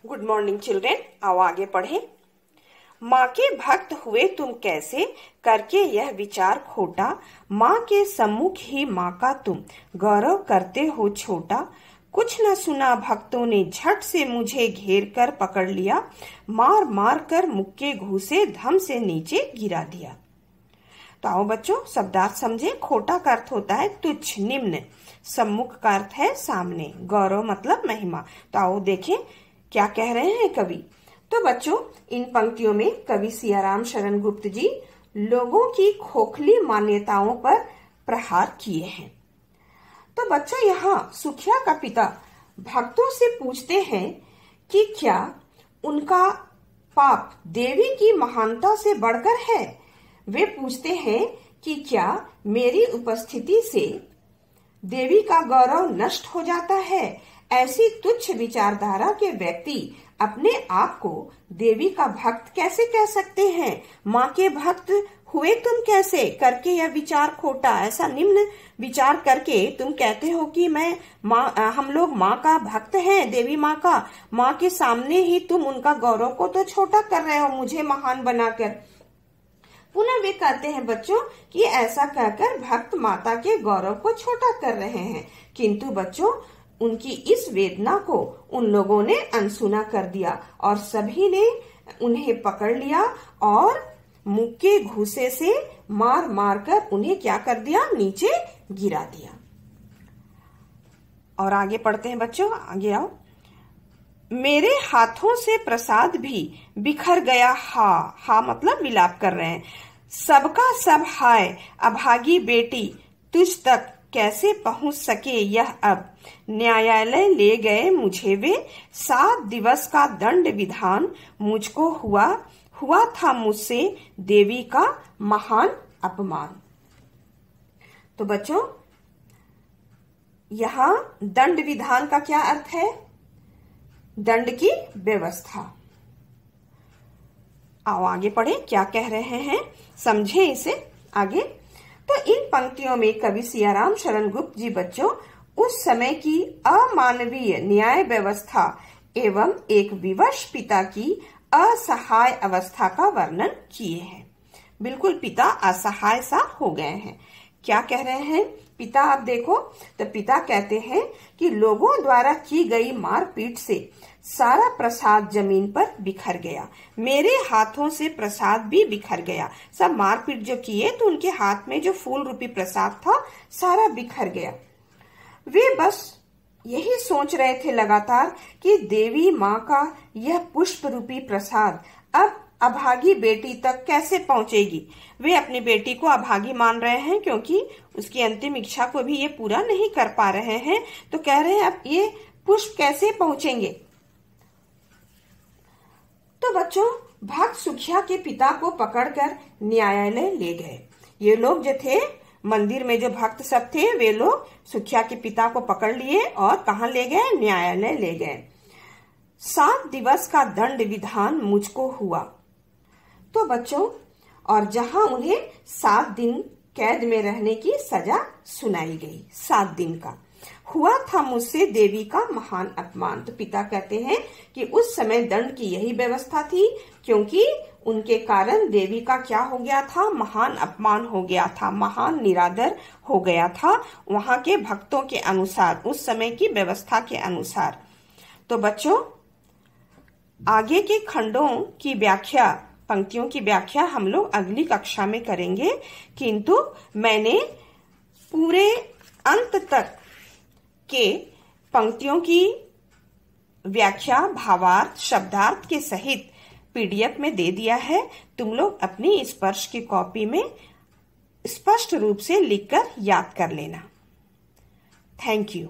Good morning children. आओ आगे पढ़ें। माँ के भक्त हुए तुम कैसे, करके यह विचार खोटा। माँ के सम्मुख ही माँ का तुम गौरव करते हो छोटा। कुछ न सुना भक्तों ने, झट से मुझे घेर कर पकड़ लिया। मार मार कर मुक्के घूसे, धम से नीचे गिरा दिया। तो आओ बच्चों शब्दार्थ समझे। खोटा का अर्थ होता है तुच्छ, निम्न। सम्मुख का अर्थ है सामने। गौरव मतलब महिमा। तो आओ देखें क्या कह रहे हैं कवि। तो बच्चों इन पंक्तियों में कवि सियाराम शरण गुप्त जी लोगों की खोखली मान्यताओं पर प्रहार किए हैं। तो बच्चों यहाँ सुखिया का पिता भक्तों से पूछते हैं कि क्या उनका पाप देवी की महानता से बढ़कर है। वे पूछते हैं कि क्या मेरी उपस्थिति से देवी का गौरव नष्ट हो जाता है। ऐसी तुच्छ विचारधारा के व्यक्ति अपने आप को देवी का भक्त कैसे कह सकते हैं। माँ के भक्त हुए तुम कैसे, करके यह विचार खोटा। ऐसा निम्न विचार करके तुम कहते हो कि हम लोग माँ का भक्त हैं, देवी माँ का। माँ के सामने ही तुम उनका गौरव को तो छोटा कर रहे हो, मुझे महान बनाकर। पुनः वे कहते हैं बच्चों कि ऐसा कहकर भक्त माता के गौरव को छोटा कर रहे हैं। किंतु बच्चों उनकी इस वेदना को उन लोगों ने अनसुना कर दिया और सभी ने उन्हें पकड़ लिया और मुक्के घूसे से मार मार कर उन्हें क्या कर दिया, नीचे गिरा दिया। और आगे पढ़ते हैं बच्चों, आगे आओ। मेरे हाथों से प्रसाद भी बिखर गया। हा मतलब विलाप कर रहे हैं। सबका सब हाय, अभागी बेटी तुझ तक कैसे पहुंच सके यह अब। न्यायालय ले गए मुझे वे, 7 दिवस का दंड विधान मुझको हुआ था मुझसे देवी का महान अपमान। तो बच्चों यहाँ दंड विधान का क्या अर्थ है, दंड की व्यवस्था। आओ आगे पढ़े क्या कह रहे हैं, समझे इसे आगे। तो इन पंक्तियों में कवि सियाराम शरण गुप्त जी बच्चों उस समय की अमानवीय न्याय व्यवस्था एवं एक विवश पिता की असहाय अवस्था का वर्णन किए हैं। बिल्कुल पिता असहाय सा हो गए हैं। क्या कह रहे हैं पिता, आप देखो। तो पिता कहते हैं कि लोगों द्वारा की गई मारपीट से सारा प्रसाद जमीन पर बिखर गया। मेरे हाथों से प्रसाद भी बिखर गया। सब मारपीट जो किए तो उनके हाथ में जो फूल रूपी प्रसाद था सारा बिखर गया। वे बस यही सोच रहे थे लगातार कि देवी माँ का यह पुष्प रूपी प्रसाद अब अभागी बेटी तक कैसे पहुंचेगी। वे अपनी बेटी को अभागी मान रहे हैं क्योंकि उसकी अंतिम इच्छा को भी ये पूरा नहीं कर पा रहे हैं। तो कह रहे हैं अब ये पुष्प कैसे पहुंचेंगे। तो बच्चों भक्त सुखिया के पिता को पकड़कर न्यायालय ले गए। ये लोग जो थे मंदिर में, जो भक्त सब थे, वे लोग सुखिया के पिता को पकड़ लिए और कहाँ ले गए, न्यायालय ले गए। 7 दिवस का दंड विधान मुझको हुआ। तो बच्चों और जहां उन्हें 7 दिन कैद में रहने की सजा सुनाई गई, 7 दिन का हुआ था मुझसे देवी का महान अपमान। तो पिता कहते हैं कि उस समय दंड की यही व्यवस्था थी क्योंकि उनके कारण देवी का क्या हो गया था, महान अपमान हो गया था, महान निरादर हो गया था वहां के भक्तों के अनुसार, उस समय की व्यवस्था के अनुसार। तो बच्चों आगे के खंडों की व्याख्या, पंक्तियों की व्याख्या हम लोग अगली कक्षा में करेंगे। किंतु मैंने पूरे अंत तक के पंक्तियों की व्याख्या भावार्थ शब्दार्थ के सहित PDF में दे दिया है। तुम लोग अपनी स्पर्श की कॉपी में स्पष्ट रूप से लिखकर याद कर लेना। Thank you.